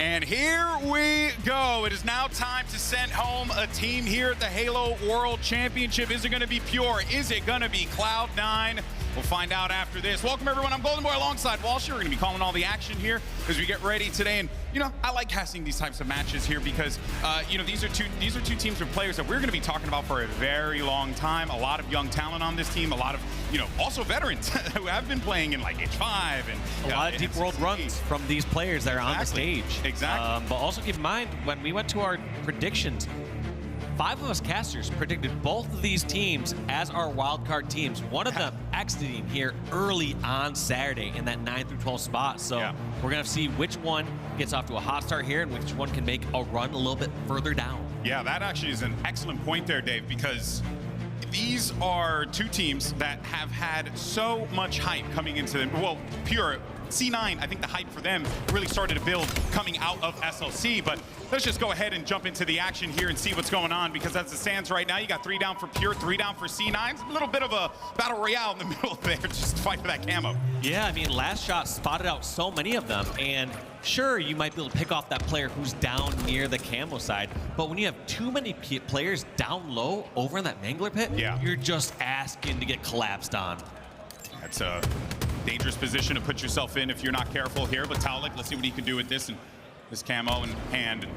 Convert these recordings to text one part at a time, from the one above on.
And here we go. It is now time to send home a team here at the Halo World Championship. Is it going to be Pure? Is it going to be Cloud9? We'll find out after this. Welcome, everyone. I'm Golden Boy alongside Walsh. We're going to be calling all the action here as we get ready today. And, you know, I like casting these types of matches here because, you know, these are two teams of players that we're going to be talking about for a very long time. A lot of young talent on this team. A lot of, you know, also veterans who have been playing in, like, H5. And a lot of deep world runs from these players that are on the stage. Exactly. But also keep in mind, when we went to our predictions, 5 of us casters predicted both of these teams as our wildcard teams. One of them exiting here early on Saturday in that 9 through 12 spot. So we're going to see which one gets off to a hot start here and which one can make a run a little bit further down. Yeah, that actually is an excellent point there, Dave, because these are two teams that have had so much hype coming into them. Well, Pure, C9, I think the hype for them really started to build coming out of SLC, but let's just go ahead and jump into the action here and see what's going on, because as it stands right now, you got 3 down for Pure, 3 down for C9. It's a little bit of a battle royale in the middle there, just to fight for that camo. Yeah, I mean, LastShot spotted out so many of them, and sure, you might be able to pick off that player who's down near the camo side, but when you have too many players down low over in that Mangler pit, you're just asking to get collapsed on. That's a dangerous position to put yourself in if you're not careful here, but Taulek, let's see what he can do with this, and this camo in hand, and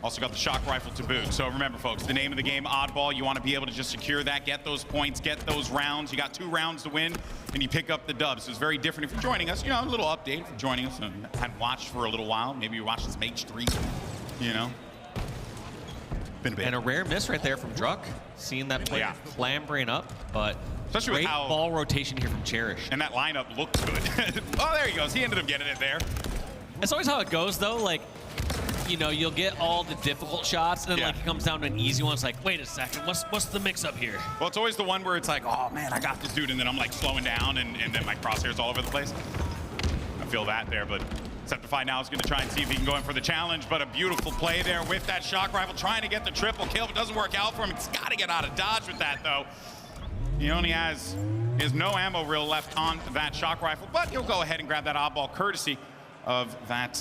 also got the shock rifle to boot. So remember, folks, the name of the game, oddball. You want to be able to just secure that, get those points, get those rounds. You got 2 rounds to win, and you pick up the dubs. So it's very different if you're joining us. You know, a little update if you're joining us and hadn't watched for a little while. Maybe you're watching some H3, you know. Been a bit. And a rare miss right there from Druk, seeing that player clambering up, but especially great with ball rotation here from Cherished. And that lineup looks good. Oh, there he goes. He ended up getting it there. It's always how it goes, though. Like, you know, you'll get all the difficult shots, and then like it comes down to an easy one. It's like, wait a second, what's the mix-up here? Well, it's always the one where it's like, oh man, I got this dude, and then I'm like slowing down, and then my crosshairs all over the place. I feel that there, but Sceptify now is going to try and see if he can go in for the challenge, but a beautiful play there with that shock rifle, trying to get the triple kill, but doesn't work out for him. He's got to get out of dodge with that, though. He only has no ammo reel left on that shock rifle, but he'll go ahead and grab that oddball courtesy of that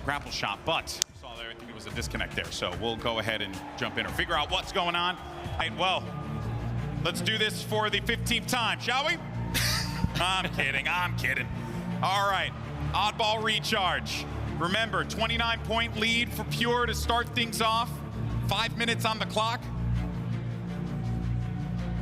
grapple shot. But saw there, I think it was a disconnect there, so we'll go ahead and jump in or figure out what's going on. Right, well, let's do this for the 15th time, shall we? I'm kidding. All right, oddball recharge. Remember, 29-point lead for Pure to start things off. 5 minutes on the clock.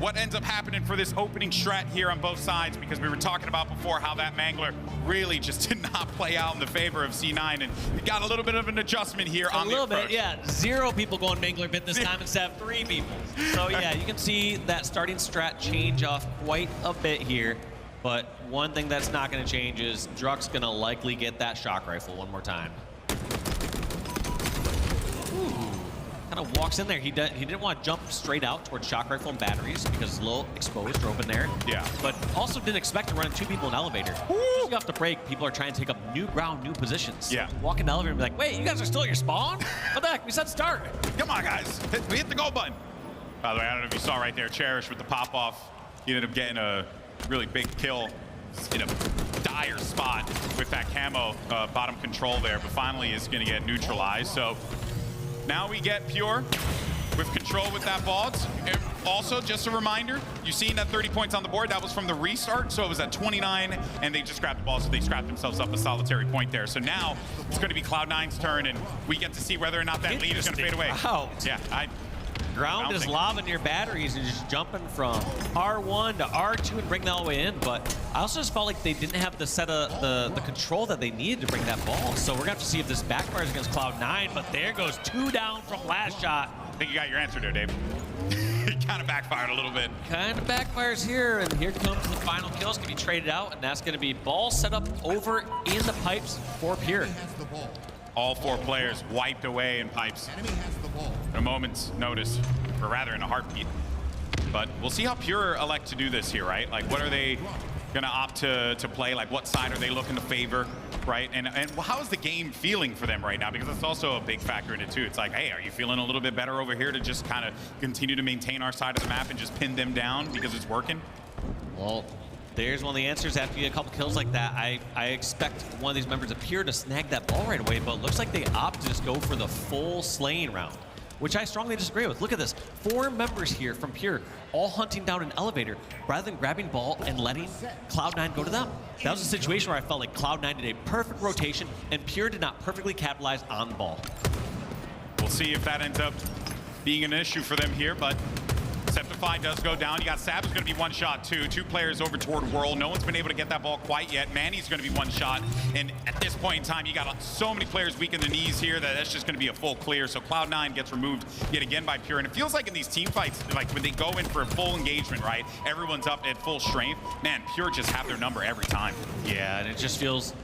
What ends up happening for this opening strat here on both sides, because we were talking about before how that Mangler really just did not play out in the favor of C9, and we got a little bit of an adjustment here on the approach. A little bit, yeah. 0 people going Mangler bit this time instead of 3 people. So yeah, you can see that starting strat change off quite a bit here, but one thing that's not going to change is Druk's going to likely get that shock rifle one more time. Kind of walks in there. He didn't want to jump straight out towards shock rifle and batteries because it's a little exposed, drove in there. Yeah. But also didn't expect to run 2 people in elevator. Just off the break, people are trying to take up new ground, new positions. Yeah. Walk in the elevator and be like, wait, you guys are still at your spawn? What the heck? We said start. Come on, guys. We hit the go button. By the way, I don't know if you saw right there, Cherished with the pop off. He ended up getting a really big kill in a dire spot with that camo bottom control there, but finally is going to get neutralized. So now we get Pure with control with that ball. And also, just a reminder, you've seen that 30 points on the board. That was from the restart, so it was at 29, and they just grabbed the ball, so they scrapped themselves up a solitary point there. So now it's going to be Cloud9's turn, and we get to see whether or not that lead is going to fade away. Wow. Yeah, ground is lobbing your batteries and just jumping from R1 to R2 and bring that all the way in. But I also just felt like they didn't have the set of the control that they needed to bring that ball. So we're gonna have to see if this backfires against Cloud9. But there goes 2 down from LastShot. I think you got your answer there, Dave. It kind of backfired a little bit. Kind of backfires here, and here comes the final kill. It's gonna be traded out, and that's gonna be ball set up over in the pipes for Pure. All 4 players wiped away in pipes in a moment's notice, or rather in a heartbeat. But we'll see how Pure elect to do this here, right? Like, what are they gonna opt to play? Like, what side are they looking to favor, right? And how is the game feeling for them right now? Because that's also a big factor in it too. It's like, hey, are you feeling a little bit better over here to just kind of continue to maintain our side of the map and just pin them down because it's working? Well, There's one of the answers. After you get a couple kills like that, I expect one of these members of Pure to snag that ball right away, but it looks like they opt to just go for the full slaying round, which I strongly disagree with. Look at this. 4 members here from Pure all hunting down an elevator rather than grabbing ball and letting Cloud9 go to them. That was a situation where I felt like Cloud9 did a perfect rotation and Pure did not perfectly capitalize on the ball. We'll see if that ends up being an issue for them here, but Sceptify does go down. You got Sab is going to be one shot too. 2 players over toward Whirl. No one's been able to get that ball quite yet. Manny's going to be one shot. And at this point in time, you got so many players weak in the knees here that's just going to be a full clear. So Cloud9 gets removed yet again by Pure. And it feels like in these team fights, like when they go in for a full engagement, right? Everyone's up at full strength. Man, Pure just have their number every time. Yeah, and it just feels,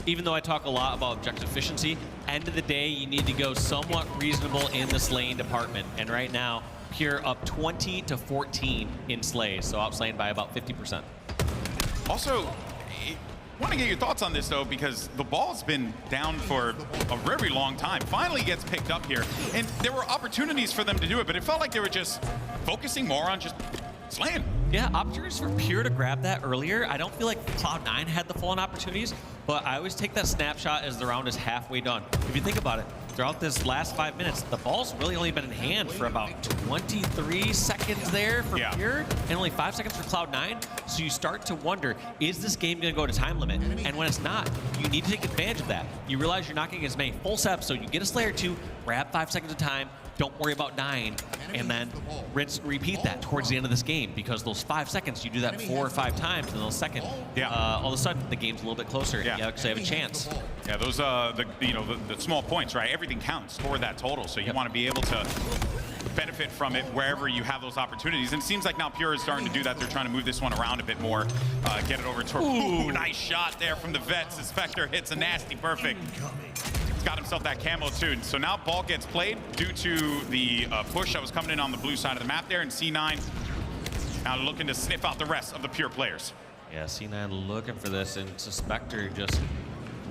even though I talk a lot about objective efficiency, end of the day, you need to go somewhat reasonable in the slaying department. And right now, Pure up 20-14 in slays, so outslaying by about 50%. Also, I want to get your thoughts on this, though, because the ball's been down for a very long time. Finally gets picked up here, and there were opportunities for them to do it, but it felt like they were just focusing more on just slaying. Yeah, opportunities for Pure to grab that earlier. I don't feel like Cloud9 had the full-on opportunities, but I always take that snapshot as the round is halfway done. If you think about it, throughout this last 5 minutes, the ball's really only been in hand for about 23 seconds there for Pure, and only 5 seconds for Cloud9. So you start to wonder, is this game going to go to time limit? And when it's not, you need to take advantage of that. You realize you're not getting as many full steps, so you get a Slayer 2, grab 5 seconds of time, don't worry about dying, and then rinse and repeat that towards the end of this game, because those 5 seconds, you do that 4 or 5 times, and those second, all of a sudden, the game's a little bit closer. You actually have a chance. Yeah, those the small points, right? Everything counts toward that total, so you want to be able to benefit from it wherever you have those opportunities. And it seems like now Pure is starting to do that. They're trying to move this one around a bit more, get it over toward. Ooh, nice shot there from the vet. Svspector hits a nasty perfect. Got himself that camo too. So now ball gets played due to the push that was coming in on the blue side of the map there, and C9 now looking to sniff out the rest of the Pure players. Yeah, C9 looking for this, and Svspector just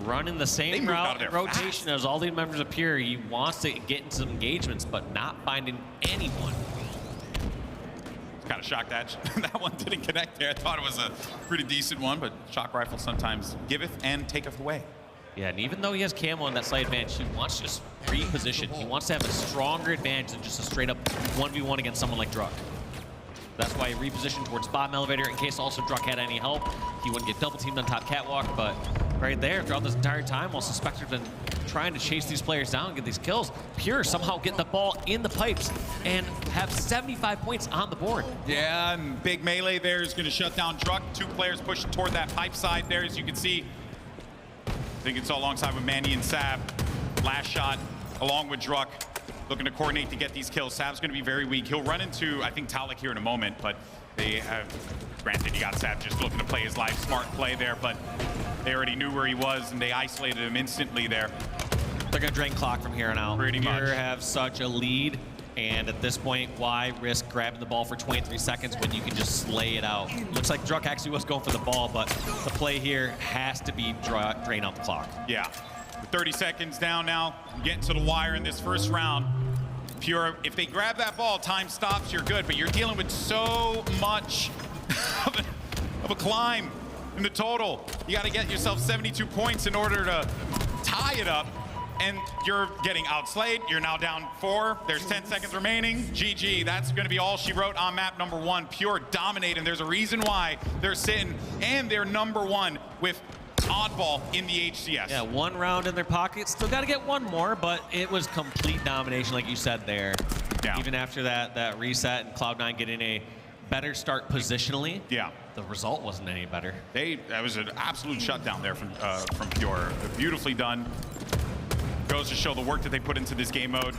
running the same route and rotation as all the members of Pure. He wants to get into some engagements, but not finding anyone. Kind of shocked that that one didn't connect there. I thought it was a pretty decent one, but shock rifle sometimes giveth and taketh away. Yeah, and even though he has camo on that slight advantage, he wants to just reposition. He wants to have a stronger advantage than just a straight up 1v1 against someone like Druk. That's why he repositioned towards bottom elevator in case also Druk had any help. He wouldn't get double teamed on top catwalk, but right there throughout this entire time, while Svspector's been trying to chase these players down and get these kills, Pure somehow get the ball in the pipes and have 75 points on the board. Yeah, and big melee there is going to shut down Druk. 2 players pushing toward that pipe side there, as you can see. I think it's all alongside with Manny and Sab. LastShot along with Druk, looking to coordinate to get these kills. Sab's going to be very weak. He'll run into, I think, Taulek here in a moment, but they have, granted, you got Sab just looking to play his life. Smart play there, but they already knew where he was, and they isolated him instantly there. They're going to drain clock from here on out. Pretty much. Pure have such a lead, and at this point, why risk grabbing the ball for 23 seconds when you can just slay it out? Looks like Druk actually was going for the ball, but the play here has to be drain out the clock. Yeah. With 30 seconds down now, getting to the wire in this first round. Pure, if they grab that ball, time stops, you're good, but you're dealing with so much of a climb in the total. You got to get yourself 72 points in order to tie it up. And you're getting outslayed. You're now down 4. There's 10 seconds remaining. GG. That's going to be all she wrote on map number 1. Pure dominating. There's a reason why they're sitting, and they're number 1 with oddball in the HCS. Yeah, 1 round in their pocket. Still got to get 1 more, but it was complete domination, like you said there. Yeah. Even after that reset and Cloud9 getting a better start positionally. Yeah. The result wasn't any better. That was an absolute shutdown there from Pure. Beautifully done. Goes to show the work that they put into this game mode.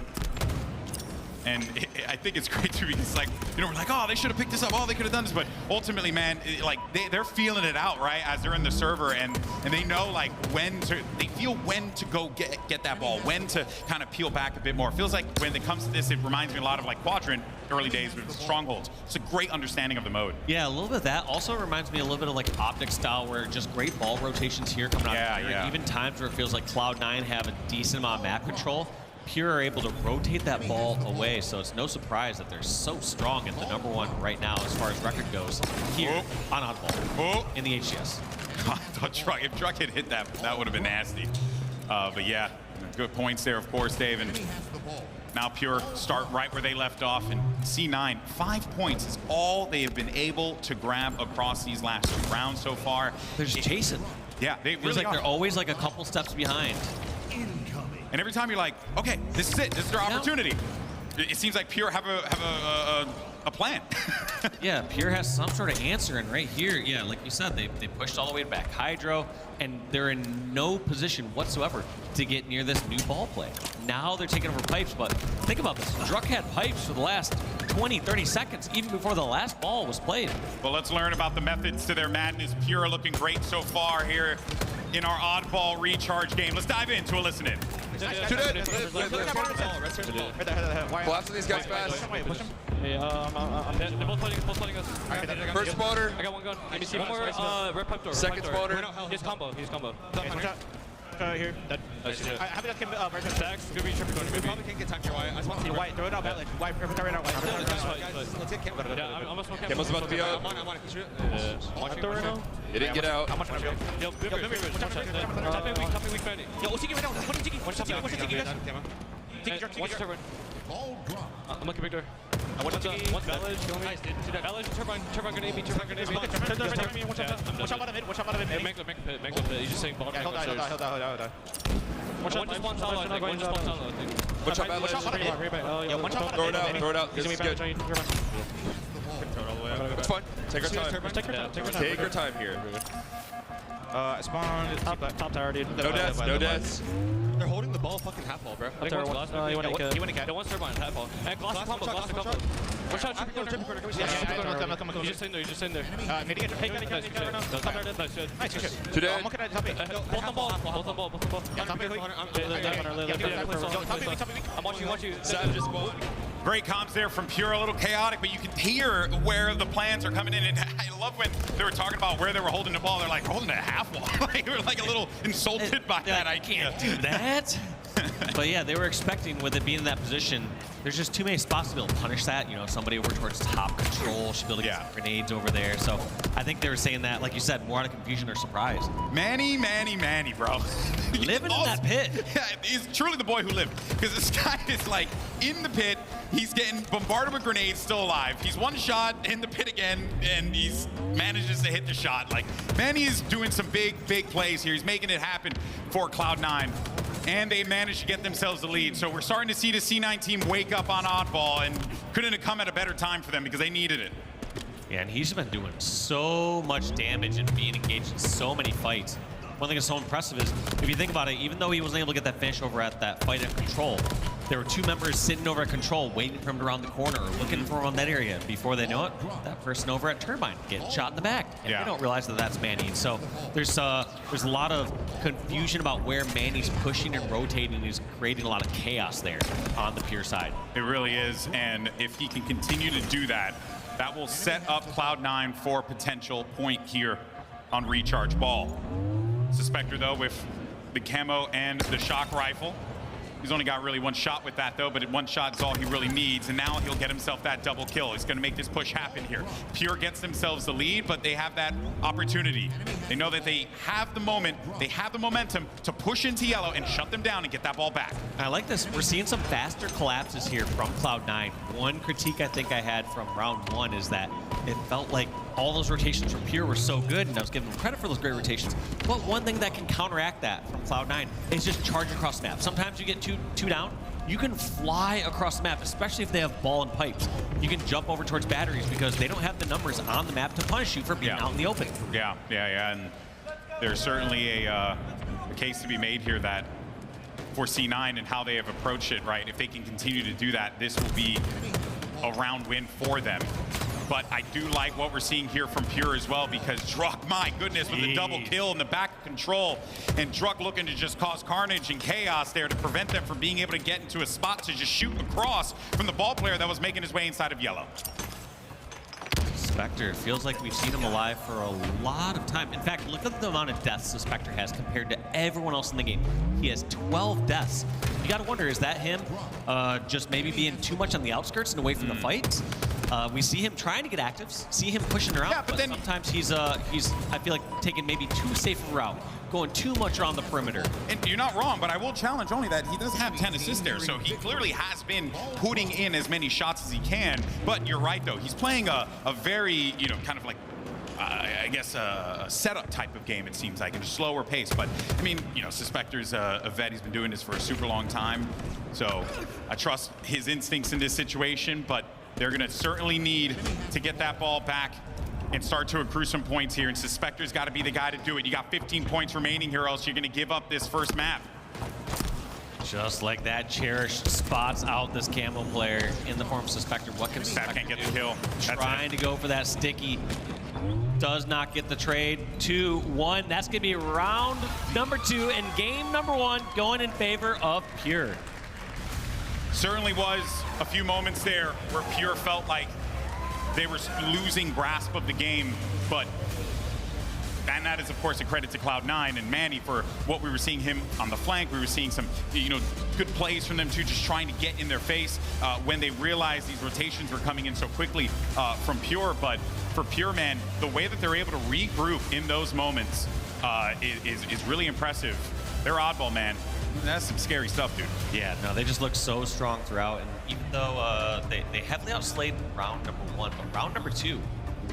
And I think it's great too, because like, we're like, oh, they should have picked this up. Oh, they could have done this. But ultimately, man, like they're feeling it out, right? As they're in the server, and they know like they feel when to go get that ball, when to kind of peel back a bit more. It feels like when it comes to this, it reminds me a lot of like Quadrant early days with Strongholds. It's a great understanding of the mode. Yeah, a little bit of that. Also reminds me a little bit of like Optic style, where just great ball rotations here coming out of here. Even times where it feels like Cloud9 have a decent amount of map control. Pure are able to rotate that ball away, so it's no surprise that they're so strong at the #1 right now as far as record goes here on Oddball in the HCS. I thought Druk, if Druk had hit that, that would have been nasty. But yeah, good points there, of course, Dave. And now Pure start right where they left off, and C9, 5 points is all they have been able to grab across these last 2 rounds so far. They're just chasing. Yeah, they Feels really like they're always like a couple steps behind. And every time you're like, okay, this is it, this is their opportunity. It seems like Pure have a plan. Yeah, Pure has some sort of answer, and right here, yeah, like you said, they pushed all the way back Hydro, and they're in no position whatsoever to get near this new ball play. Now they're taking over pipes, but think about this. Druk had pipes for the last 20, 30 seconds, even before the last ball was played. Well, let's learn about the methods to their madness. Pure looking great so far here in our oddball recharge game. Let's dive into a listen in. Collapse these guys fast. Hey, they're both flooding us. First spawner. I got one gun. One more, red pipe door. Second spawner. He's combo. Here. Dead. I have got him right Stacks. Gonna be tripping. We probably can't get time here. I just want to see white. Throw it out. White. Right out. Let's get camp. Yeah, I'm almost smoking. Camel's about to be out. I'm on it. Watching right now. He didn't get out. How much? Yo, top weak bandit. Yo, what's he giving down? What's he taking? What's he taking? Watch turban. I'm looking big door. One's village. Village, turbine grenade me. Watch out out of mid. Make the pit. He's just saying ball. Hold on. One just one solo, I think. One just one solo, I think. Watch out, bad ledge. Throw it out. This is good. It's fine. Take our time. Take our time here. Spawn. Top tower, dude. No deaths. They're holding the ball fucking half ball, bro. I think one's glass. You want to get. One's turbine, half ball. And glass to combo. Watch out, tripping corner. He's just in there. Nice. Two dead. I'm looking at top. Both on ball. I'm watching you. Sab just spawned. Great comms there from Pure, a little chaotic, but you can hear where the plans are coming in. And I love when they were talking about where they were holding the ball. They're like, holding a half wall. They were like a little insulted by that idea. Can't do that. But yeah, they were expecting with it being in that position, there's just too many spots to be able to punish that. You know, somebody over towards top control should be able to get some grenades over there. So I think they were saying that, like you said, more out of confusion or surprise. Manny, bro. Living in that pit. Yeah, he's truly the boy who lived. Because this guy is like in the pit. He's getting bombarded with grenades, still alive. He's one shot in the pit again, and he's manages to hit the shot. Like, Manny is doing some big plays here. He's making it happen for Cloud9. And they managed to get themselves the lead. So we're starting to see the C9 team wake up on oddball, and couldn't have come at a better time for them because they needed it. Yeah, and he's been doing so much damage and being engaged in so many fights. One thing that's so impressive is, if you think about it, even though he wasn't able to get that finish over at that fight at Control, there were 2 members sitting over at Control waiting for him to round the corner, looking for him on that area. Before they know it, that person over at Turbine getting shot in the back. And they don't realize that that's Manny. And so there's a lot of confusion about where Manny's pushing and rotating. He's creating a lot of chaos there on the Pure side. It really is, and if he can continue to do that, that will set up Cloud9 for a potential point here on Recharge Ball. Svspector, though, with the camo and the shock rifle. He's only got really 1 shot with that, though, but 1 shot is all he really needs, and now he'll get himself that double kill. He's going to make this push happen here. Pure gets themselves the lead, but they have that opportunity. They know that they have the moment, they have the momentum to push into yellow and shut them down and get that ball back. I like this. We're seeing some faster collapses here from Cloud9. One critique I think I had from round 1 is that it felt like all those rotations from Pure were so good, and I was giving them credit for those great rotations. But one thing that can counteract that from Cloud9 is just charge across the map. Sometimes you get two down, you can fly across the map, especially if they have ball and pipes. You can jump over towards batteries because they don't have the numbers on the map to punish you for being out in the open. Yeah, and there's certainly a case to be made here that for C9 and how they have approached it, right? If they can continue to do that, this will be a round win for them. But I do like what we're seeing here from Pure as well, because Druk, my goodness, with the double kill in the back of Control, and Druk looking to just cause carnage and chaos there to prevent them from being able to get into a spot to just shoot across from the ball player that was making his way inside of yellow. Spector. It feels like we've seen him alive for a lot of time. In fact, look at the amount of deaths Spector has compared to everyone else in the game. He has 12 deaths. You gotta wonder, is that him just maybe being too much on the outskirts and away from the fights? We see him trying to get actives, see him pushing around, but then sometimes he's I feel like taking maybe too safe a route, going too much around the perimeter. And you're not wrong, but I will challenge only that he does have 10 assists there, so he clearly has been putting in as many shots as he can. But you're right, though. He's playing a very, you know, kind of like, I guess, a setup type of game, it seems like, at a slower pace. But, I mean, you know, Spector's a vet. He's been doing this for a super long time. So I trust his instincts in this situation, but they're going to certainly need to get that ball back and start to accrue some points here. And Spector's got to be the guy to do it. You got 15 points remaining here, or else you're going to give up this first map. Just like that, Cherished spots out this camo player in the form of Spector. What can Sab can't get the kill. Trying to go for that sticky. Does not get the trade. 2-1. That's going to be round number 2 and game number 1 going in favor of Pure. Certainly was a few moments there where Pure felt like they were losing grasp of the game, but and that is, of course, a credit to Cloud9 and Manny for what we were seeing him on the flank. We were seeing some, you know, good plays from them too, just trying to get in their face when they realized these rotations were coming in so quickly from Pure. But for Pure, man, the way that they're able to regroup in those moments is really impressive. They're oddball, man. That's some scary stuff, dude. Yeah, no, they just look so strong throughout. And even though they heavily outslayed round number 1, but round number 2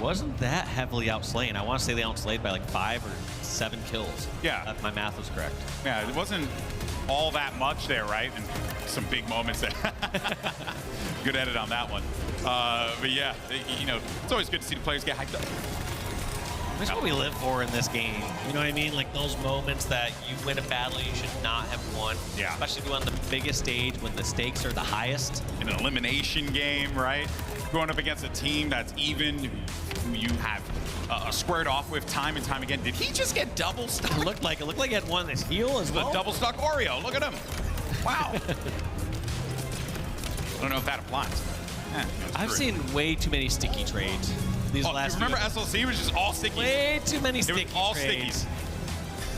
wasn't that heavily outslain. I want to say they outslayed by like 5 or 7 kills. Yeah. If my math was correct. Yeah, it wasn't all that much there, right? And some big moments there. Good edit on that one. But yeah, you know, it's always good to see the players get hyped up. That's what we live for in this game. You know what I mean? Like those moments that you win a battle you should not have won. Yeah. Especially if you on the biggest stage when the stakes are the highest. In an elimination game, right? Going up against a team that's even, who you have squared off with time and time again. Did he just get double stuck? It looked like he had one this heel as well. The double stuck Oreo. Look at him. Wow. I don't know if that applies. I've seen way too many sticky trades. These last you remember SLC was just all stickies? Way too many sticky trades. It was all trades.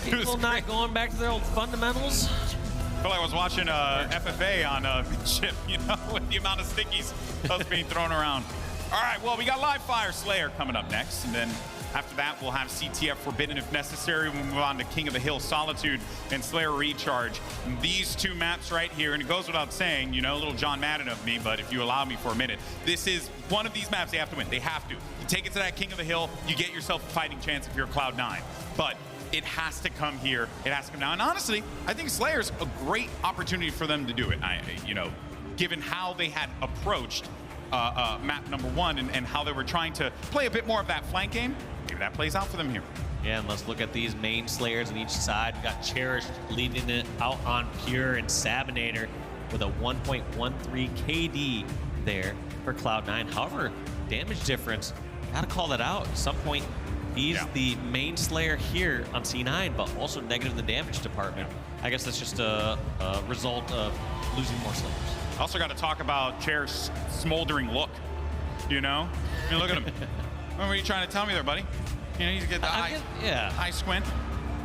stickies. People not going back to their old fundamentals. I feel like I was watching FFA on ship, you know, with the amount of stickies that was being thrown around. All right, well, we got Live Fire Slayer coming up next, and then after that, we'll have CTF Forbidden if necessary. We'll move on to King of the Hill Solitude and Slayer Recharge. And these two maps right here, and it goes without saying, you know, a little John Madden of me, but if you allow me for a minute, this is one of these maps they have to win. They have to. You take it to that King of the Hill, you get yourself a fighting chance if you're Cloud9. But it has to come here. It has to come down. And honestly, I think Slayer's a great opportunity for them to do it. You know, given how they had approached map number 1 and how they were trying to play a bit more of that flank game, maybe that plays out for them here. Yeah, and let's look at these main Slayers on each side. We got Cherished leading it out on Pure and Sabinator with a 1.13 KD there for Cloud9. However, damage difference, gotta call that out. At some point, he's the main Slayer here on C9, but also negative in the damage department. I guess that's just a result of losing more Slayers. Also got to talk about Cherished's smoldering look, you know? I mean, look at him. What were you trying to tell me there, buddy? You know, you get the eye squint,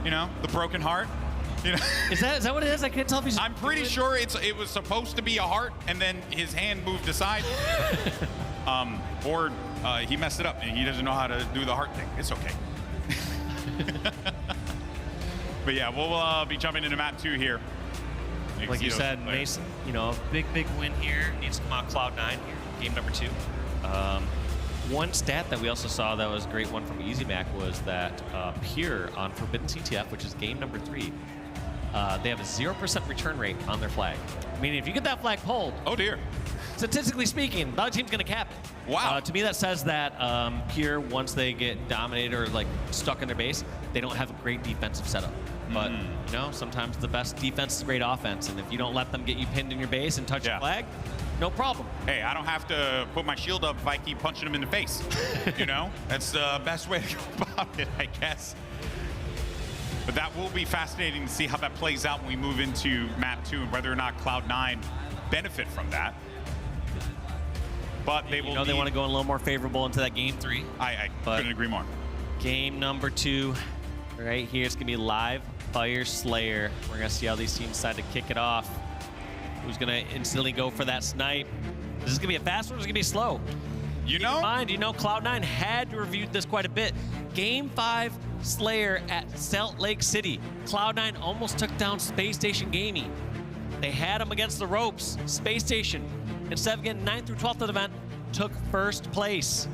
you know, the broken heart. You know? Is that what it is? I can't tell if he's... I'm pretty sure it was supposed to be a heart, and then his hand moved aside. Or he messed it up, and he doesn't know how to do the heart thing. It's okay. But yeah, we'll be jumping into map 2 here. Like you said, Mason, you know, big win here. Needs to come out Cloud9 here, game number 2. One stat that we also saw that was a great one from EasyMac was that Pure on Forbidden CTF, which is game number 3, they have a 0% return rate on their flag. Meaning if you get that flag pulled, oh dear, statistically speaking, the other team's going to cap it. Wow. To me, that says that Pure, once they get dominated or like stuck in their base, they don't have a great defensive setup. But, you know, sometimes the best defense is great offense. And if you don't let them get you pinned in your base and touch the flag, no problem. Hey, I don't have to put my shield up if I keep punching them in the face. You know, that's the best way to go about it, I guess. But that will be fascinating to see how that plays out when we move into map 2 and whether or not Cloud9 benefit from that. But they will. They want to go in a little more favorable into that game 3. I couldn't agree more. Game number 2, right here. It's gonna be live Fire Slayer. We're gonna see how these teams decide to kick it off. Who's gonna instantly go for that snipe? Is this gonna be a fast one or is it gonna be slow? You know? Cloud9 had reviewed this quite a bit. Game 5 Slayer at Salt Lake City. Cloud9 almost took down Space Station Gaming. They had them against the ropes. Space Station, instead of getting 9th through 12th of the event, took 1st place.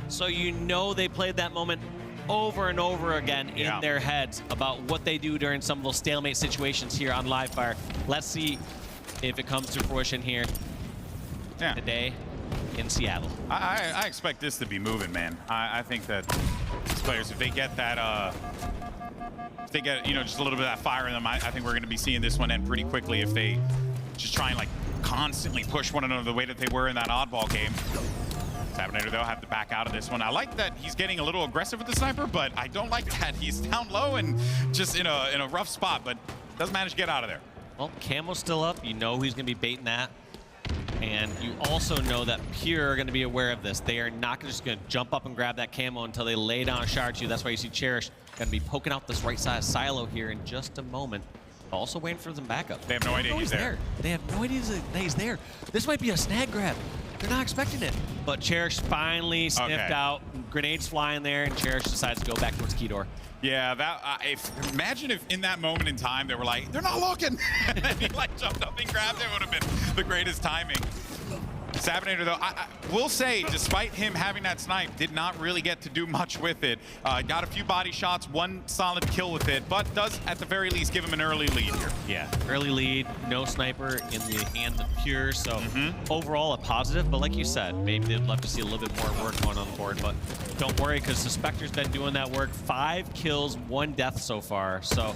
So you know they played that moment over and over again in their heads about what they do during some of those stalemate situations here on Live Fire. Let's see if it comes to fruition here today in Seattle. I expect this to be moving, man. I think that these players, if they get that, if they get, just a little bit of that fire in them, I think we're going to be seeing this one end pretty quickly if they just try and like constantly push one another the way that they were in that oddball game. Sabinator, though, have to back out of this one. I like that he's getting a little aggressive with the sniper, but I don't like that he's down low and just in a rough spot, but doesn't manage to get out of there. Well, Camo's still up. You know he's going to be baiting that. And you also know that Pure are going to be aware of this. They are not just going to jump up and grab that camo until they lay down a shard to you. That's why you see Cherished going to be poking out this right side silo here in just a moment. Also waiting for some backup. They have no idea he's there. They have no idea that he's there. This might be a snag grab. They're not expecting it. But Cherished finally sniffed out. Grenades flying there, and Cherished decides to go back towards Keydor. Yeah, imagine if in that moment in time they were like, they're not looking. And then he like jumped up and grabbed it. Would have been the greatest timing. Sabinator, though, I will say, despite him having that snipe, did not really get to do much with it. Got a few body shots, 1 solid kill with it, but does, at the very least, give him an early lead here. Yeah, early lead, no sniper in the hands of Pure, so overall a positive, but like you said, maybe they'd love to see a little bit more work going on the board, but don't worry, because Svspector's been doing that work. 5 kills, 1 death so far, so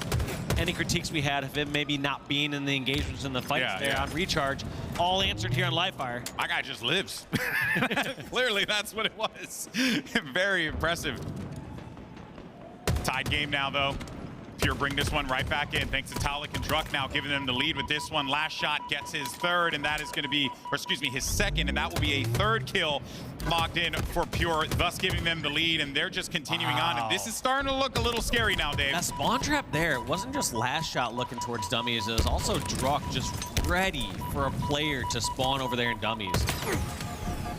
any critiques we had of him maybe not being in the engagements in the fights on Recharge, all answered here on Livefire. My guy just lives. Clearly, that's what it was. Very impressive. Tied game now, though. Pure bring this one right back in, thanks to Taulek and Druk now giving them the lead with this one. LastShot gets his 3rd, and that is going to be, or excuse me, his 2nd, and that will be a 3rd kill locked in for Pure, thus giving them the lead, and they're just continuing on. And this is starting to look a little scary now, Dave. That spawn trap there, it wasn't just LastShot looking towards dummies, it was also Druk just ready for a player to spawn over there in dummies.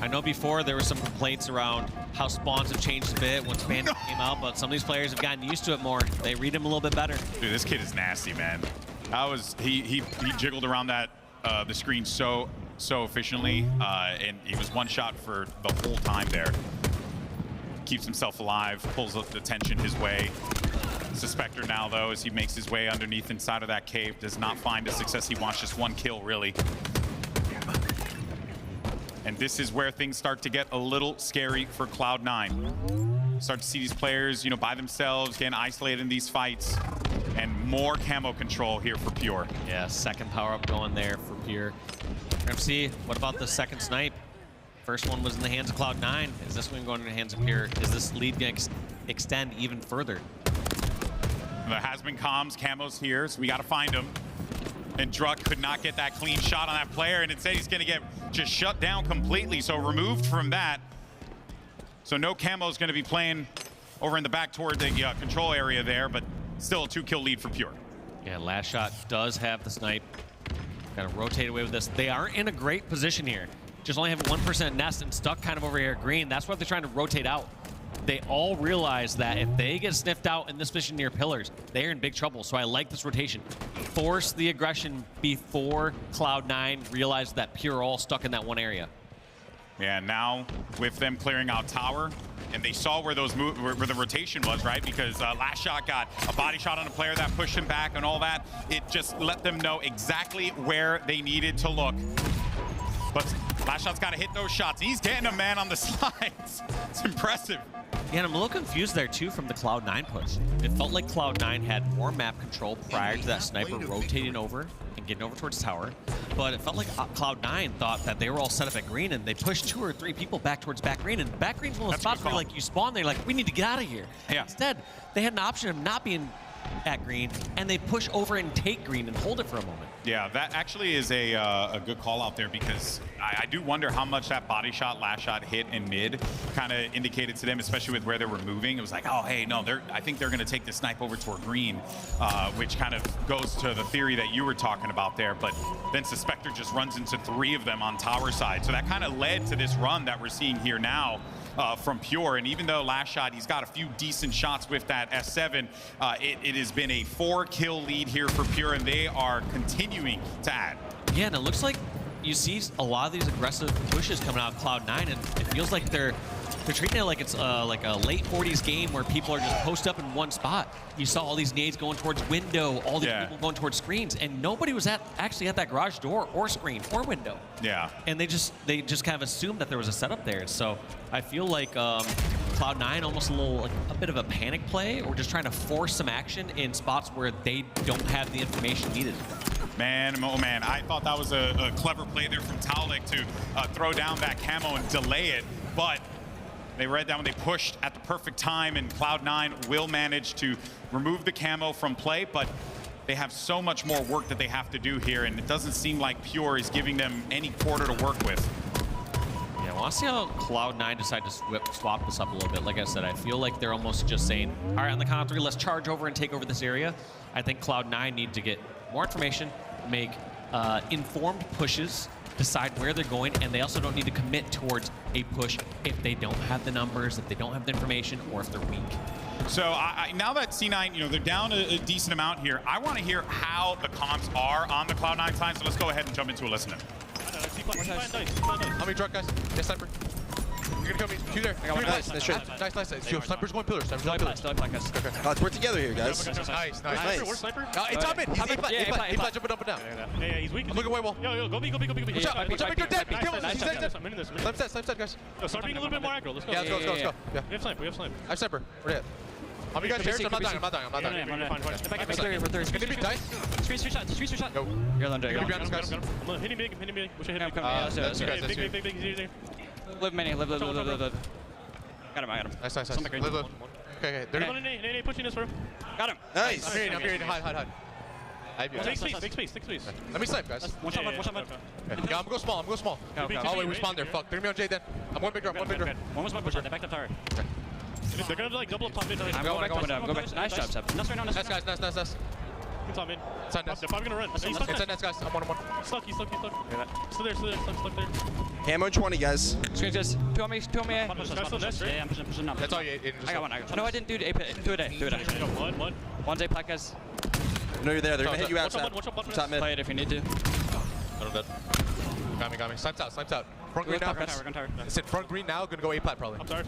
I know before there were some complaints around how spawns have changed a bit when Spanish came out, but some of these players have gotten used to it more. They read him a little bit better. Dude, this kid is nasty, man. He jiggled around that the screen so efficiently, and he was 1 shot for the whole time there. Keeps himself alive, pulls up the tension his way. Svspector now, though, as he makes his way underneath inside of that cave, does not find the success he wants, just 1 kill, really. And this is where things start to get a little scary for Cloud9. Start to see these players, by themselves, getting isolated in these fights. And more camo control here for Pure. Yeah, 2nd power-up going there for Pure. We're gonna see, what about the 2nd snipe? First one was in the hands of Cloud9. Is this one going in the hands of Pure? Is this lead gonna extend even further? There has been comms, camos here, so we gotta find them. And Druk could not get that clean shot on that player, and instead he's going to get just shut down completely, so removed from that. So no camo is going to be playing over in the back toward the control area there, but still a 2-kill lead for Pure. Yeah, LastShot does have the snipe. Got to rotate away with this. They aren't in a great position here. Just only have 1% nest and stuck kind of over here at green. That's why they're trying to rotate out. They all realize that if they get sniffed out in this position near pillars, they're in big trouble. So I like this rotation. Force the aggression before Cloud9 realized that Pure are all stuck in that one area. Yeah, now with them clearing out tower, and they saw where those where the rotation was, right? Because LastShot got a body shot on a player that pushed him back and all that. It just let them know exactly where they needed to look. But LastShot's got to hit those shots. He's getting a man on the sides. It's impressive. Yeah, and I'm a little confused there, too, from the Cloud9 push. It felt like Cloud9 had more map control prior to that sniper rotating over and getting over towards tower. But it felt like Cloud9 thought that they were all set up at green, and they pushed 2 or 3 people back towards back green. And back green's one of those spots where like you spawn there, like, we need to get out of here. Yeah. Instead, they had an option of not being at green, and they push over and take green and hold it for a moment. Yeah, that actually is a good call out there, because I do wonder how much that body shot, last shot hit in mid kind of indicated to them, especially with where they were moving. It was like, oh, hey, no, I think they're going to take the snipe over toward green, which kind of goes to the theory that you were talking about there. But then Svspector just runs into 3 of them on tower side. So that kind of led to this run that we're seeing here now from Pure. And even though last shot, he's got a few decent shots with that S7, it has been a 4-kill lead here for Pure, and they are continuing to add. Yeah, and it looks like you see a lot of these aggressive pushes coming out of Cloud9, and it feels like they're treating it like it's like a late 40s game where people are just posted up in one spot. You saw all these nades going towards window, all these people going towards screens, and nobody was actually at that garage door or screen or window. Yeah. And they just kind of assumed that there was a setup there. So I feel like Cloud9 almost a bit of a panic play, or just trying to force some action in spots where they don't have the information needed. Man, oh man, I thought that was a clever play there from Taulek to throw down that camo and delay it, but they read that when they pushed at the perfect time, and Cloud9 will manage to remove the camo from play, but they have so much more work that they have to do here, and it doesn't seem like Pure is giving them any quarter to work with. Yeah, I want to see how Cloud9 decide to swap this up a little bit. Like I said, I feel like they're almost just saying, all right, on the count of 3, let's charge over and take over this area. I think Cloud9 need to get more information, make informed pushes, decide where they're going, and they also don't need to commit towards a push if they don't have the numbers, if they don't have the information, or if they're weak. So now that C9, they're down a decent amount here, I want to hear how the comms are on the Cloud9 side, so let's go ahead and jump into a listen. How many Druk guys? Yes, sniper. You're gonna kill me. 2 there. I got one. Nice. Nice. Yo, sniper's going pillars. Sniper's going pillars. We're together here, guys. Nice. Where's sniper? It's on mid. He's A-plat jumping up and down. Yeah, he's weak. I'm looking away wall. Yo, go B. Watch out. You're dead. Kill him. He's dead. I'm in this. Snipe set, guys. Start being a little bit more aggro. Let's go. Yeah, let's go. Yeah. We have snipe. I have sniper. Where they at? I'm you guys Cherished? I'm not dying. Fine. Can they be dice? Three shot. Go. You're on Can you be honest, guys? I'm hitting big. We should hit big. That's you guys. Big. Easy. Live many, live. Got him. Nice. Live. Okay. They're Nay, pushing this, bro. Got him. Nice. I'm here. Hide. Take space. Let me snipe, guys. One shot. Yeah, I'm gonna go small. Okay. Oh, wait, we spawned there. Fuck. They're gonna be on J then. I'm going big drop. One was my pusher. They backed up tower. They're gonna like double up top mid. I'm going down. Go back. Nice job, Sab. Nice right now. Nice, guys. Nice. It's on mid. Inside nest. They're probably gonna run. He's Inside nest, guys. I'm one. stuck. He's stuck. Still there. Stuck there. Camo 20, guys. Screens just 2 on me. Guy's still nest, right? Yeah, I'm pushing up. That's all you ate. I got one. No, I didn't do it. Do it. Mud. One's A-plat, guys. No, you're there. They're gonna hit you out, Watch Sab. out. Top mid. Play it if you need to. I'm dead. Got me. Snipes out. Front green now. I said front green now. Gonna go A-plat probably. I'm sorry.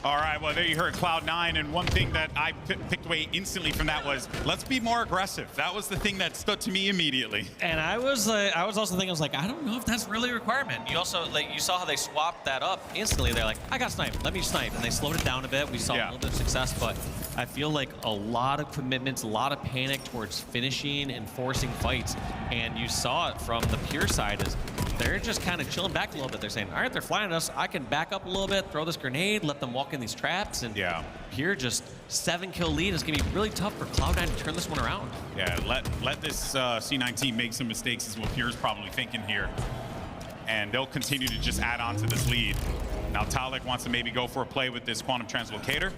All right, well, there you heard Cloud9, and one thing that I picked away instantly from that was, let's be more aggressive. That was the thing that stood to me immediately. And I was also thinking, I don't know if that's really a requirement. You also, you saw how they swapped that up instantly. They're like, I got sniped, let me snipe. And they slowed it down a bit. We saw a little bit of success, but I feel like a lot of commitments, a lot of panic towards finishing and forcing fights. And you saw it from the Pure side is they're just kind of chilling back a little bit. They're saying, all right, they're flying at us. I can back up a little bit, throw this grenade, let them walk in these traps. And Pure just 7-kill lead. It's going to be really tough for Cloud9 to turn this one around. Yeah, let this C9 team make some mistakes is what Pure's probably thinking here. And they'll continue to just add on to this lead. Now Taulek wants to maybe go for a play with this quantum translocator.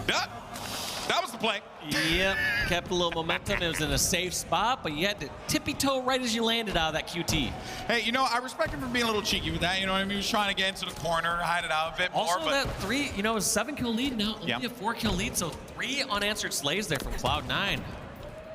That was the play. Yep, kept a little momentum. It was in a safe spot, but you had to tippy-toe right as you landed out of that QT. Hey, I respect him for being a little cheeky with that. You know what I mean? He was trying to get into the corner, hide it out a bit more. Also, but that 3, a 7-kill lead now, only a 4-kill lead, so 3 unanswered slays there from Cloud9.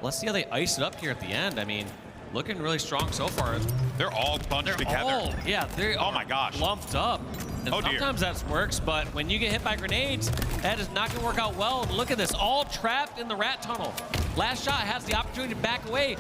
Let's see how they ice it up here at the end. I mean, looking really strong so far. They're all bunched together. They're oh my gosh, lumped up. And sometimes that works, but when you get hit by grenades, that is not going to work out well. Look at this, all trapped in the rat tunnel. LastShot has the opportunity to back away.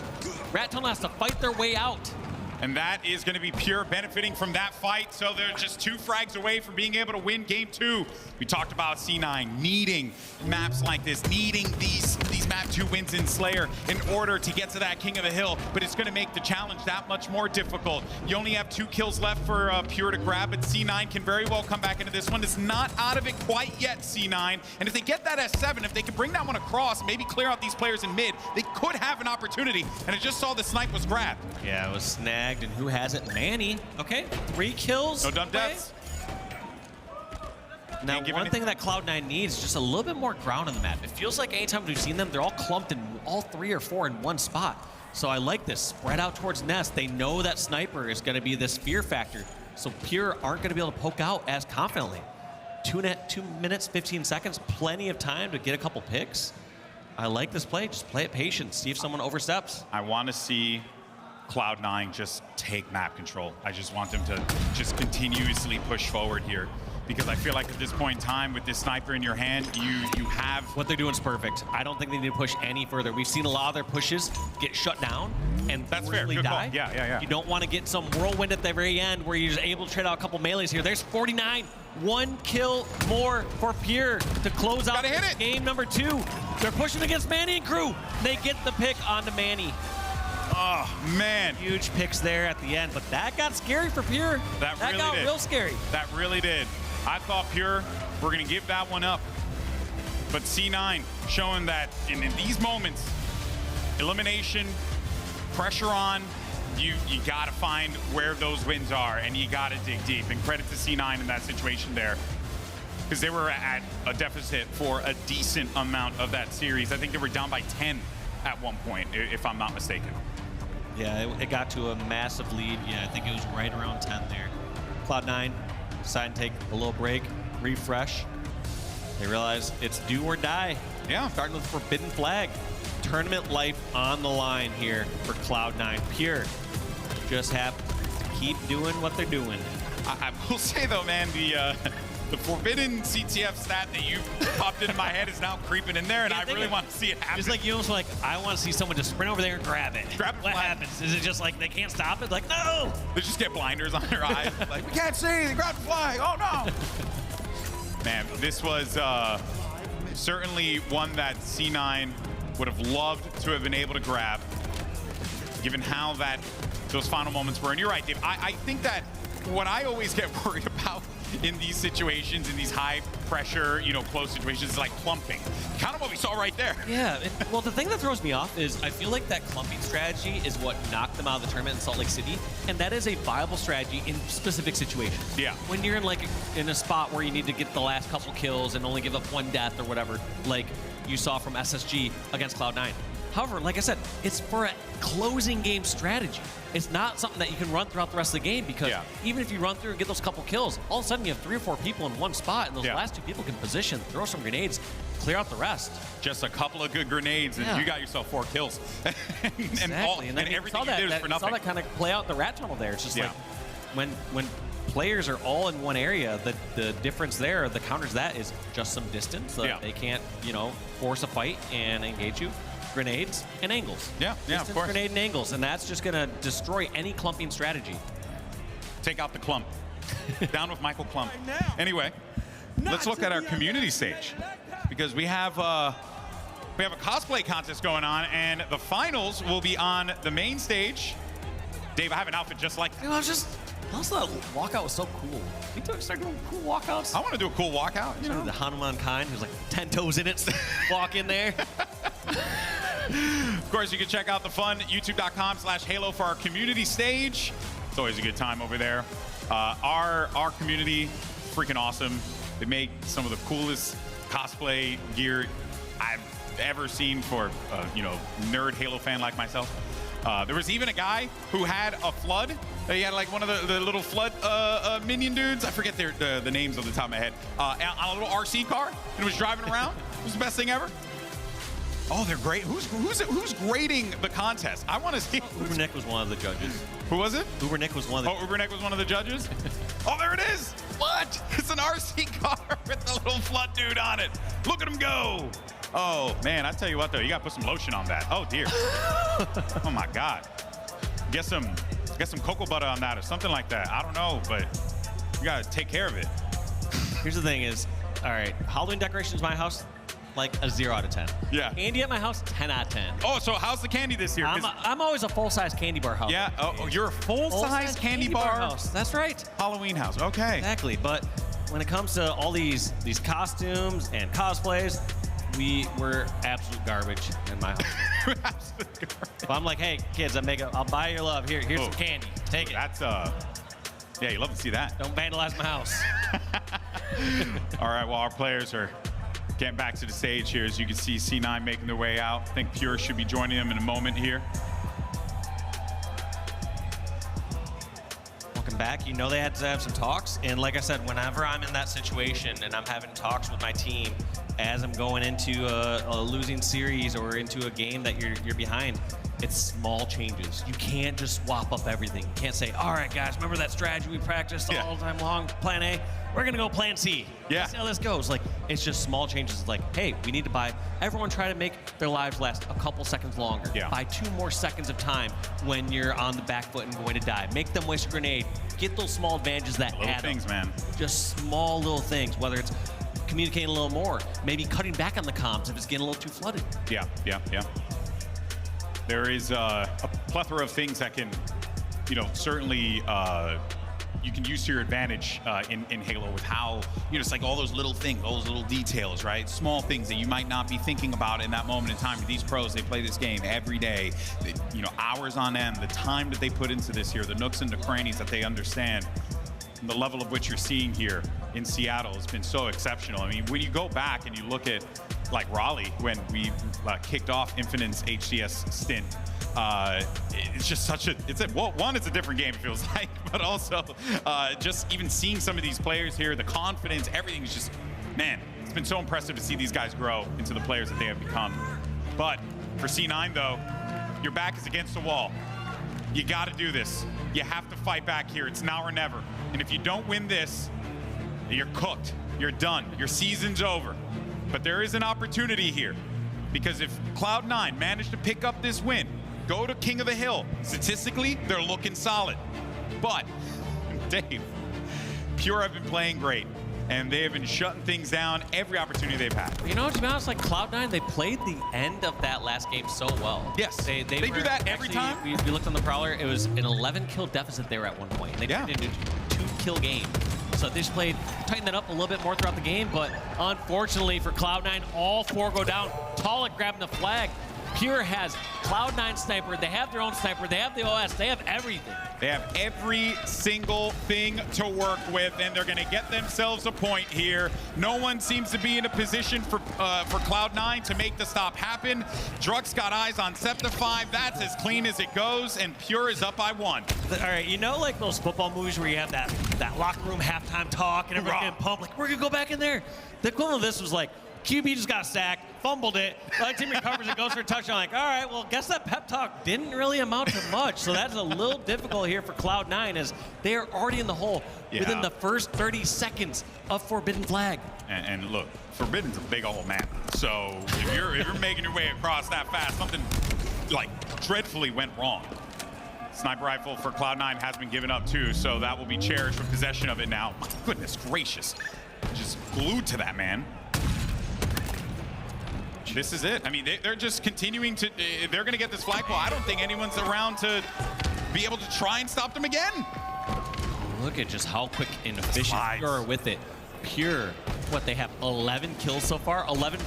Rat tunnel has to fight their way out. And that is going to be Pure benefiting from that fight. So they're just 2 frags away from being able to win game 2. We talked about C9 needing maps like this, needing these map 2 wins in Slayer in order to get to that King of the Hill. But it's going to make the challenge that much more difficult. You only have 2 kills left for Pure to grab, but C9 can very well come back into this one. It's not out of it quite yet, C9. And if they get that S7, if they can bring that one across, maybe clear out these players in mid, they could have an opportunity. And I just saw the snipe was grabbed. Yeah, it was snagged. And who has it? Zmanny. Okay, 3 kills. No dumb deaths. Now, one thing that Cloud9 needs is just a little bit more ground on the map. It feels like anytime we've seen them, they're all clumped in all 3 or 4 in one spot. So I like this. Spread out towards Nest. They know that Sniper is going to be this fear factor. So Pure aren't going to be able to poke out as confidently. 2 minutes, 15 seconds, plenty of time to get a couple picks. I like this play. Just play it patient. See if someone oversteps. I want to see Cloud9 just take map control. I just want them to just continuously push forward here, because I feel like at this point in time, with this sniper in your hand, you have... What they're doing is perfect. I don't think they need to push any further. We've seen a lot of their pushes get shut down and That's really fair. Good die. call. Yeah. You don't want to get some whirlwind at the very end where you're just able to trade out a couple melees here. There's 49. 1 kill more for Pure to close out game number 2. They're pushing against Zmanny and crew. They get the pick onto Zmanny. Oh, man. Huge picks there at the end, but that got scary for Pure. That really got did. real scary. That really did. I thought Pure were going to give that one up. But C9 showing that in these moments, elimination, pressure on, you got to find where those wins are, and you got to dig deep. And credit to C9 in that situation there, because they were at a deficit for a decent amount of that series. I think they were down by 10 at one point, if I'm not mistaken. Yeah, it got to a massive lead. Yeah, I think it was right around 10 there. Cloud9 decided to take a little break, refresh. They realize it's do or die. Yeah. Starting with Forbidden Flag. Tournament life on the line here for Cloud9. Pure just have to keep doing what they're doing. I will say, though, man, the forbidden CTF stat that you popped into my head is now creeping in there, and I really want to see it happen. It's like, you almost like, I want to see someone just sprint over there and grab it. Grab it. What happens? Is it just like they can't stop it? Like, no! They just get blinders on their eyes. Like, we can't see, they grabbed the flag, oh no! Man, this was certainly one that C9 would have loved to have been able to grab, given how those final moments were. And you're right, Dave. I think that what I always get worried about in these situations, in these high pressure, close situations, is like clumping. Kind of what we saw right there. Yeah, well, the thing that throws me off is I feel like that clumping strategy is what knocked them out of the tournament in Salt Lake City, and that is a viable strategy in specific situations. Yeah. When you're in a spot where you need to get the last couple kills and only give up 1 death or whatever, like you saw from SSG against Cloud9. However, like I said, it's for a closing game strategy. It's not something that you can run throughout the rest of the game, because even if you run through and get those couple kills, all of a sudden you have 3 or 4 people in one spot, and those last 2 people can position, throw some grenades, clear out the rest. Just a couple of good grenades, and you got yourself 4 kills. Exactly. and everything you did was for nothing. You saw that kind of play out the rat tunnel there. It's just like when players are all in one area, the difference there, the counter to that is just some distance. So they can't, force a fight and engage you. Grenades and angles. Distance, of course. Grenade and angles, and that's just going to destroy any clumping strategy. Take out the clump. Down with Michael Clump. Anyway, let's look at our community stage, because we have a cosplay contest going on, and the finals will be on the main stage. Dave, I have an outfit just like that. Also, that walkout was so cool. We start doing cool walkouts. I want to do a cool walkout. The Hanuman kind, who's like 10 toes in it, walk in there. Of course, you can check out the fun, youtube.com/Halo for our community stage. It's always a good time over there. Our community, freaking awesome. They make some of the coolest cosplay gear I've ever seen for nerd Halo fan like myself. There was even a guy who had a flood. He had like one of the little flood minion dudes. I forget the names off the top of my head. On a little RC car, and was driving around. It was the best thing ever. Oh, they're great. Who's grading the contest? I want to see. Uber Nick was one of the judges. Who was it? Uber Nick was one of the. Oh, Uber Nick was one of the judges. Oh, there it is. What? It's an RC car with the little flood dude on it. Look at him go. Oh man, I tell you what though, you gotta put some lotion on that. Oh dear. Oh my God. Get some Get some cocoa butter on that or something like that. I don't know, but you gotta take care of it. Here's the thing is, all right, Halloween decorations in my house, like a 0 out of 10. Yeah. Candy at my house, 10 out of 10. Oh, so how's the candy this year? I'm always a full-size candy bar house. Yeah, oh, you're a full-size candy bar house. That's right. Halloween house, okay. Exactly, but when it comes to all these costumes and cosplays, we're absolute garbage in my house. Absolute garbage. But I'm like, hey, kids, I'll buy your love. Here's some candy. Take it. That's, yeah, you love to see that. Don't vandalize my house. All right, well, our players are getting back to the stage here. As you can see, C9 making their way out. I think Pure should be joining them in a moment here. Welcome back. You know they had to have some talks. And like I said, whenever I'm in that situation and I'm having talks with my team as I'm going into a losing series or into a game that you're behind, it's small changes. You can't just swap up everything. You can't say, all right, guys, remember that strategy we practiced all time long, plan A? We're going to go plan C. Yeah. See how this goes. Like, it's just small changes. It's like, hey, we need to buy, everyone try to make their lives last a couple seconds longer. Yeah. Buy 2 more seconds of time when you're on the back foot and going to die. Make them waste a grenade. Get those small advantages that Little add things, up. man. Just small little things, whether it's communicating a little more, maybe cutting back on the comms if it's getting a little too flooded. Yeah, yeah, yeah. There is a plethora of things that can, you know, certainly you can use to your advantage in Halo with how, you know, it's like all those little things, all those little details, right? Small things that you might not be thinking about in that moment in time. But these pros, they play this game every day, you know, hours on end. The time that they put into this here, the nooks and the crannies that they understand, and the level of which you're seeing here in Seattle has been so exceptional. I mean, when you go back and you look at like Raleigh, when we kicked off Infinite's HCS stint, it's just such a, well, one, it's a different game, it feels like, but also just even seeing some of these players here, the confidence, everything's just, man, it's been so impressive to see these guys grow into the players that they have become. But for C9 though, your back is against the wall. You gotta do this. You have to fight back here. It's now or never. And if you don't win this, you're cooked. You're done. Your season's over. But there is an opportunity here, because if Cloud9 manage to pick up this win, go to King of the Hill, statistically, they're looking solid. But, Dave, Pure have been playing great, and they have been shutting things down every opportunity they've had. You know, to be honest, like Cloud9, they played the end of that last game so well. Yes, they were do that every time. We looked on the Prowler, it was an 11-kill deficit there at one point. And they turned it into a 2-kill game. So they just tightened that up a little bit more throughout the game, but unfortunately for Cloud9, all 4 go down. Taulek grabbing the flag. Pure has Cloud9 sniper, they have their own sniper, they have the OS, they have everything. They have every single thing to work with, and they're gonna get themselves a point here. No one seems to be in a position for Cloud9 to make the stop happen. Druk's got eyes on Sceptify, that's as clean as it goes, and Pure is up by 1. All right, you know like those football movies where you have that locker room halftime talk and everyone's getting pumped, like, we're gonna go back in there. The equivalent of this was like, QB just got sacked, fumbled it, the other team recovers and goes for a touchdown. Like, all right, well, guess that pep talk didn't really amount to much. So that's a little difficult here for Cloud9, as they are already in the hole within the first 30 seconds of Forbidden Flag. And look, Forbidden's a big old map. So if you're making your way across that fast, something like dreadfully went wrong. Sniper rifle for Cloud9 has been given up too, so that will be Cherished with possession of it now. My goodness gracious, just glued to that man. This is it. I mean, they're just continuing to, they're going to get this flagpole. I don't think anyone's around to be able to try and stop them again. Look at just how quick and efficient you are with it. Pure, what, they have 11 kills so far? 11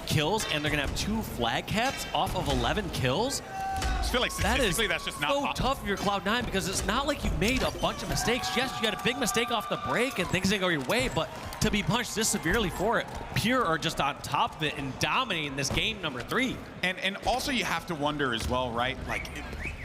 kills, and they're going to have 2 flag caps off of 11 kills? I just feel like statistically that's just not so tough for your Cloud9, because it's not like you've made a bunch of mistakes. Yes, you had a big mistake off the break and things didn't go your way, but to be punched this severely for it, Pure are just on top of it and dominating this game number 3. And also you have to wonder as well, right? Like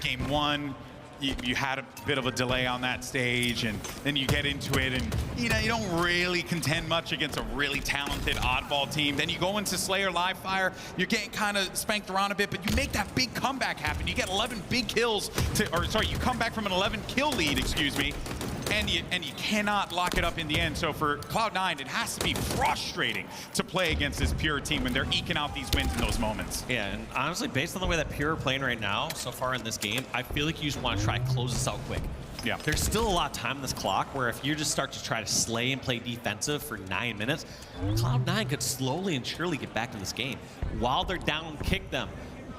game 1, you had a bit of a delay on that stage, and then you get into it, and you know, you don't really contend much against a really talented oddball team. Then you go into Slayer Live Fire, you're getting kind of spanked around a bit, but you make that big comeback happen. You get 11 big kills, or sorry, you come back from an 11 kill lead, excuse me, and you cannot lock it up in the end. So for Cloud9, it has to be frustrating to play against this Pure team when they're eking out these wins in those moments. Yeah, and honestly, based on the way that Pure are playing right now, so far in this game, I feel like you just want to try to close this out quick. Yeah. There's still a lot of time on this clock where if you just start to try to slay and play defensive for 9 minutes, Cloud9 could slowly and surely get back to this game. While they're down, kick them.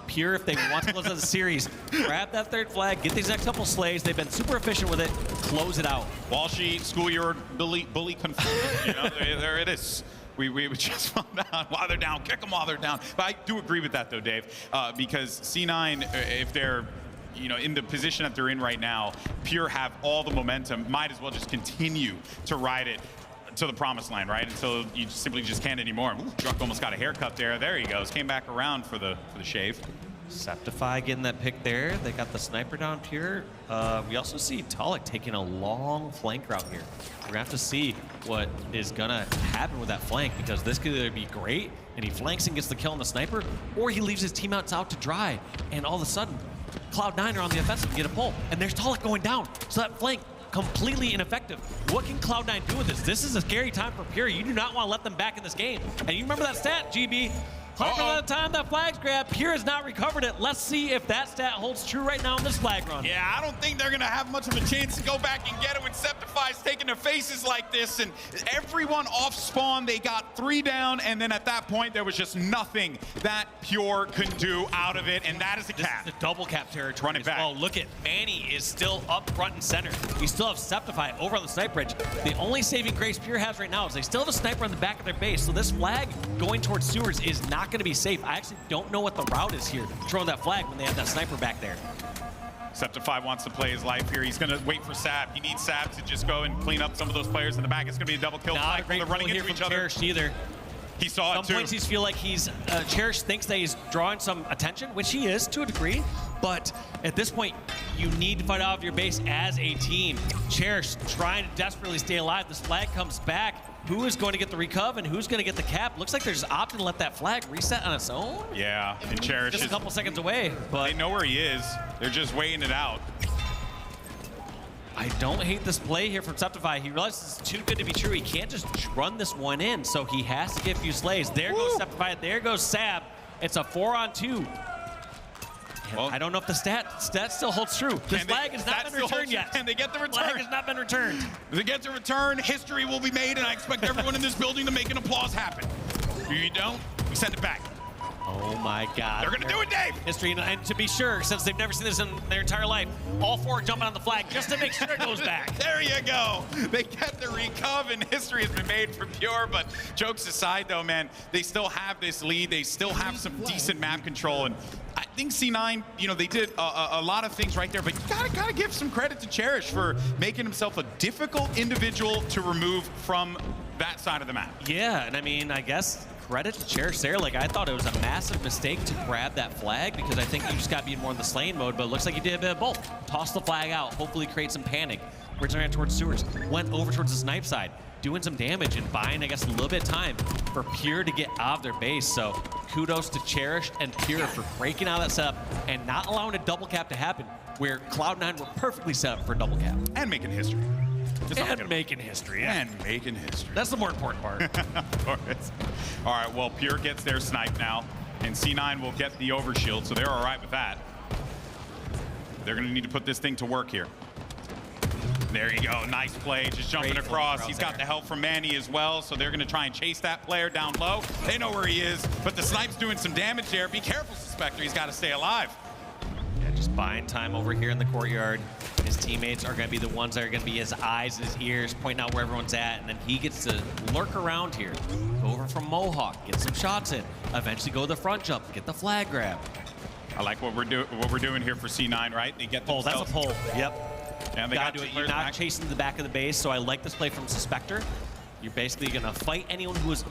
Pure, if they want to close out the series, grab that third flag, get these next couple slays. They've been super efficient with it. Close it out. Walshy, schoolyard bully confirmed. You know, there it is. We just found out while they're down, kick them while they're down. But I do agree with that though, Dave, because C9, if they're in the position that they're in right now, Pure have all the momentum, might as well just continue to ride it to the promised land, right? Until you simply just can't anymore. Ooh, Druk almost got a haircut there. There he goes. Came back around for the shave. Sceptify getting that pick there. They got the sniper down Pure. We also see Taulek taking a long flank route here. We're gonna have to see what is gonna happen with that flank, because this could either be great and he flanks and gets the kill on the sniper, or he leaves his teammates out to dry, and all of a sudden Cloud9 are on the offensive and get a pull, and there's Taulek going down. So that flank completely ineffective. What can Cloud9 do with this? This is a scary time for Pure. You do not want to let them back in this game. And you remember that stat, GB. 100% of the time that flag's grabbed, Pure has not recovered it. Let's see if that stat holds true right now in this flag run. Yeah, I don't think they're going to have much of a chance to go back and get it when Sceptify's taking their faces like this. And everyone off spawn, they got 3 down, and then at that point, there was just nothing that Pure could do out of it, and that is a cap. This is the double cap territory. Run it back. Oh, look at zMannny is still up front and center. We still have Sceptify over on the sniper bridge. The only saving grace Pure has right now is they still have a sniper on the back of their base, so this flag going towards sewers is not going to be safe. I actually don't know what the route is here, throwing that flag when they have that sniper back there. Sceptify wants to play his life here. He's going to wait for Sab. He needs Sab to just go and clean up some of those players in the back. It's going to be a double kill. Not a great they're running here into from each other. Cherished either. He saw it too. Some points he feel like he's, Cherished thinks that he's drawing some attention, which he is to a degree, but at this point, you need to fight out of your base as a team. Cherished trying to desperately stay alive. This flag comes back. Who is going to get the recov and who's going to get the cap? Looks like there's option to let that flag reset on its own. Yeah, and Cherished just a couple seconds away, but they know where he is. They're just waiting it out. I don't hate this play here from Sceptify. He realizes it's too good to be true. He can't just run this one in, so he has to get a few slays. There goes Sceptify. There goes Sab. It's a 4-on-2. Well, I don't know if the stat still holds true. This flag has not been returned yet. Can they get the return? Flag has not been returned. If they get the return, history will be made, and I expect everyone in this building to make an applause happen. If you don't, we send it back. Oh my God. They're going to do it, Dave. History, and to be sure, since they've never seen this in their entire life, all 4 are jumping on the flag just to make sure it goes back. There you go. They get the recov, and history has been made for Pure. But jokes aside, though, man, they still have this lead. They still have some decent map control. And I think C9, they did a lot of things right there. But you gotta give some credit to Cherished for making himself a difficult individual to remove from that side of the map. Yeah, and I mean, I guess credit to Cherished there. Like, I thought it was a massive mistake to grab that flag because I think you just got to be more in the slaying mode, but it looks like you did a bit of both. Toss the flag out, hopefully create some panic. Return it towards sewers. Went over towards the snipe side, doing some damage and buying, I guess, a little bit of time for Pure to get out of their base. So kudos to Cherished and Pure for breaking out of that setup and not allowing a double cap to happen where Cloud9 were perfectly set up for a double cap. And making history. And making history. Yeah. And making history. That's the more important part. Of course. All right, well, Pure gets their snipe now, and C9 will get the overshield, so they're all right with that. They're going to need to put this thing to work here. There you go. Nice play. Just jumping across. He's got the help from zMannny as well, so they're going to try and chase that player down low. They know where he is, but the snipe's doing some damage there. Be careful, Svspector. He's got to stay alive. Yeah, just buying time over here in the courtyard. His teammates are going to be the ones that are going to be his eyes, his ears, pointing out where everyone's at, and then he gets to lurk around here. Go over from Mohawk, get some shots in, eventually go to the front jump, get the flag grab. I like what we're doing here for C9, right? They get pull. That's a pull. Yep. And they got do it. You're not chasing the back of the base, so I like this play from Svspector. You're basically going to fight anyone who is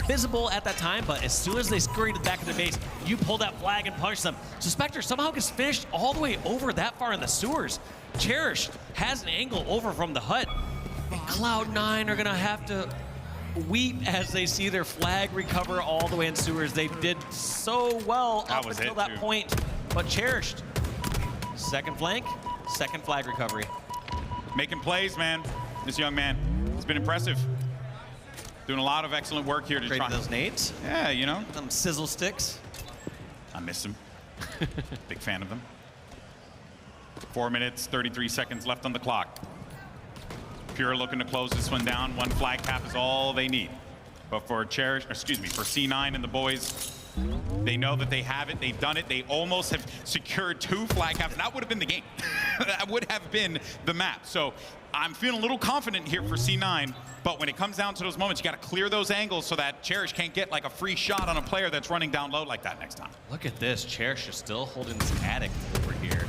visible at that time, but as soon as they scurry to the back of the base, you pull that flag and punish them. Svspector somehow gets finished all the way over that far in the sewers. Cherished has an angle over from the hut. And Cloud9 are going to have to weep as they see their flag recover all the way in sewers. They did so well up until that point, but Cherished, second flank, second flag recovery. Making plays, man. This young man has been impressive. Doing a lot of excellent work here to Trading try. those nades. Yeah, you know. Them sizzle sticks. I miss them. Big fan of them. 4 minutes, 33 seconds left on the clock. Pure looking to close this one down. One flag cap is all they need. But for Cherished, excuse me, for C9 and the boys, they know that they have it. They've done it. They almost have secured 2 flag caps. That would have been the game. That would have been the map. So I'm feeling a little confident here for C9. But when it comes down to those moments, you got to clear those angles so that Cherished can't get like a free shot on a player that's running down low like that next time. Look at this. Cherished is still holding this attic over here.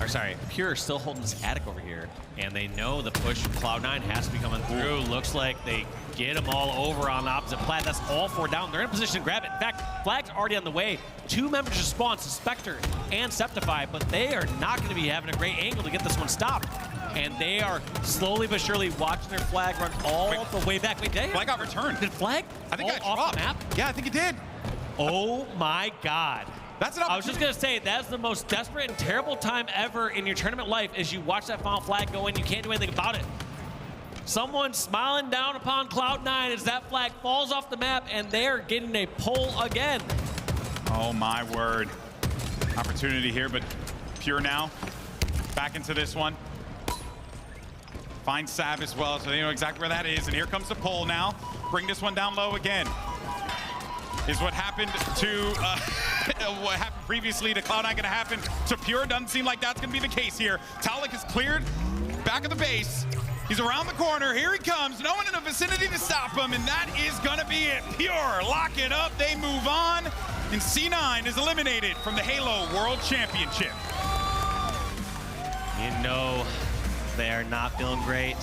Or sorry, Pure is still holding this attic over here. And they know the push from Cloud9 has to be coming through. Looks like they get them all over on the opposite plat. That's all 4 down. They're in a position to grab it. In fact, flag's already on the way. 2 members to spawn, Svspector and Sceptify, but they are not going to be having a great angle to get this one stopped. And they are slowly but surely watching their flag run all the way back. Wait, Flag got returned. Did flag I think I fall off the map? Yeah, I think it did. Oh my God. That's an opportunity. I was just going to say, that's the most desperate and terrible time ever in your tournament life as you watch that final flag go in. You can't do anything about it. Someone smiling down upon Cloud9 as that flag falls off the map, and they're getting a pull again. Oh my word. Opportunity here, but Pure now back into this one. Finds Sab as well, so they know exactly where that is. And here comes the pull now. Bring this one down low again. Is what happened to what happened previously to Cloud9 going to happen to Pure? Doesn't seem like that's going to be the case here. Taulek is cleared back of the base. He's around the corner. Here he comes. No one in the vicinity to stop him, and that is going to be it. Pure lock it up. They move on, and C9 is eliminated from the Halo World Championship. You know they are not feeling great.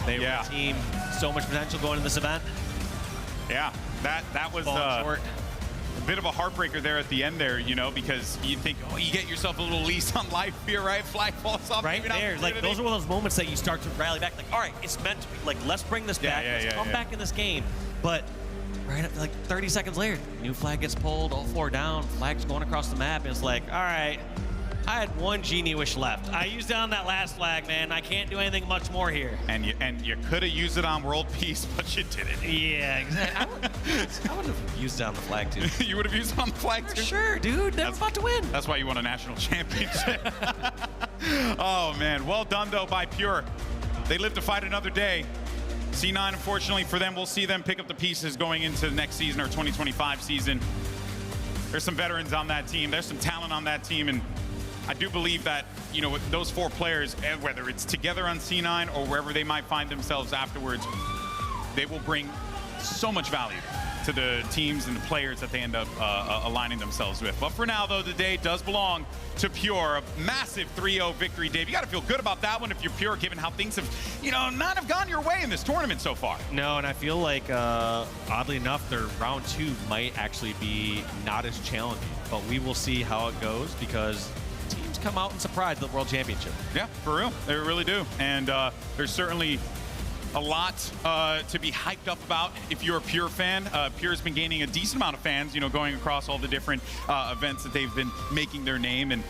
They were a team, so much potential going into this event. Yeah, that was a bit of a heartbreaker there at the end there, you know, because you think, oh, you get yourself a little lease on life here, right? Flag falls off. Right there, like those are one of those moments that you start to rally back, like, all right, it's meant to be, like, let's bring this back, let's come back in this game. But right up, like 30 seconds later, new flag gets pulled, all 4 down, flag's going across the map, and it's like, all right, I had 1 genie wish left. I used it on that last flag, man. I can't do anything much more here. And you could have used it on World Peace, but you didn't. Yeah, exactly. I would have used it on the flag, too. You would have used it on the flag, too? For sure, dude. They were about to win. That's why you won a national championship. Oh, man. Well done, though, by Pure. They live to fight another day. C9, unfortunately for them, we'll see them pick up the pieces going into the next season or 2025 season. There's some veterans on that team. There's some talent on that team, and I do believe that, you know, with those 4 players, whether it's together on C9 or wherever they might find themselves afterwards, they will bring so much value to the teams and the players that they end up aligning themselves with. But for now, though, the day does belong to Pure. A massive 3-0 victory, Dave. You got to feel good about that one if you're Pure, given how things have, you know, not have gone your way in this tournament so far. No, and I feel like, oddly enough, their round 2 might actually be not as challenging. But we will see how it goes, because teams come out and surprise the World Championship. Yeah, for real. They really do. And there's certainly a lot to be hyped up about if you're a Pure fan. Pure's been gaining a decent amount of fans, you know, going across all the different events that they've been making their name. And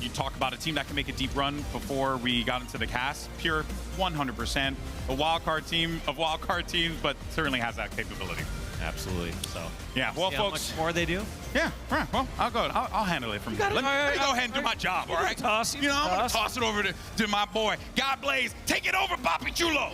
you talk about a team that can make a deep run before we got into the cast. Pure, 100%. A wildcard team of wildcard teams, but certainly has that capability. Absolutely. So, yeah, well, see folks. how much more they do? Yeah, all right. Well, I'll handle it from here. Let me go ahead and do my job, all right? Toss, you know, I'm going to toss it over to my boy. God Blaze, take it over, Papi Chulo.